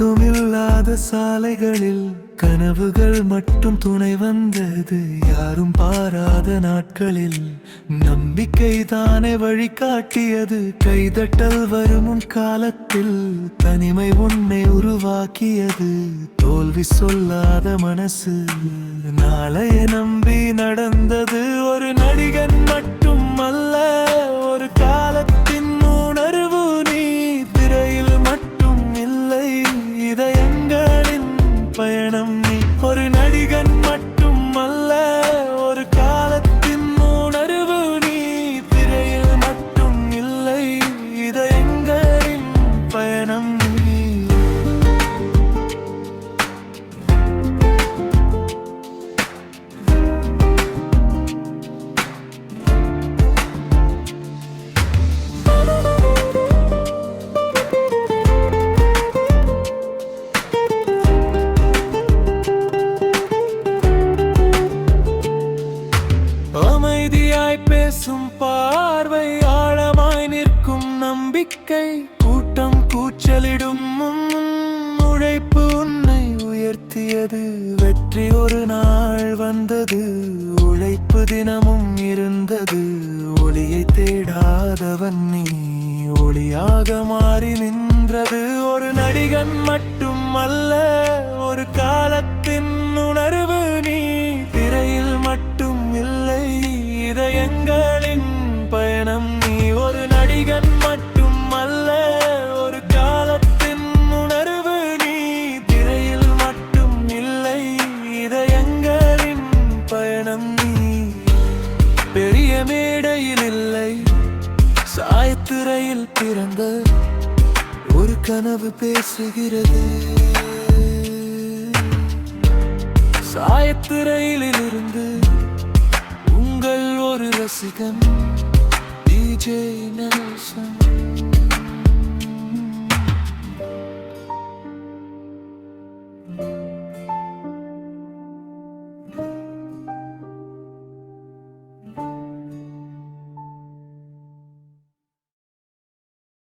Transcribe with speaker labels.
Speaker 1: யாருமில்லாத சாலைகளில் கனவுகள் மட்டும் துணை வந்தது. யாரும் பாராத நாட்களில் நம்பிக்கை தானே வழிகாட்டியது. கைதட்டல் வருமுன் காலத்தில் தனிமை உன்னை உருவாக்கியது. தோல்வி சொல்லாத மனசு நாளைய நம்பி நடந்தது. ஒரு நடிகன் மட்டும் அல்ல, ஒரு காலத்தின் உணர்வு நீ. திரையில் மட்டும் இல்லை, இதயங்களின் பயணம் நீ. ஒரு நடிகன் மட்டும் அல்ல, ஒரு காலத்தின் உணர்வு நீ. திரையில் மட்டும் இல்லை, இதயங்களின் பயணம் நீ. அமைதியாய் பேசும் பார்வை, ஆழமாய் நிற்கும் நம்பிக்கை. கூட்டம் கூச்சலிடும் உழைப்பு உன்னை உயர்த்தியது. வெற்றி ஒரு நாள் வந்தது, உழைப்பு தினமும் இருந்தது. ஒளியை தேடாதவன் நீ, ஒளியாக மாறி நின்றது. ஒரு நடிகன் மட்டும் அல்ல, ஒரு காலத்தின் உணர்வு நீ. திரையில் மட்டும் இல்லை, இதயங்களின் பயணம் நீ. ஒரு நடிகன் மட்டும் அல்ல, ஒரு காலத்தின் உணர்வு நீ. திரையில் மட்டும் இல்லை, இதயங்களின் பயணம் நீ. பெரிய மேடையில் இல்லை, சாயத்திரையில் பிறந்த ஒரு கனவு பேசுகிறது. சாயத்திரையிலிருந்து உங்கள் ஒரு ரசிகன் DJ நெல்சன்.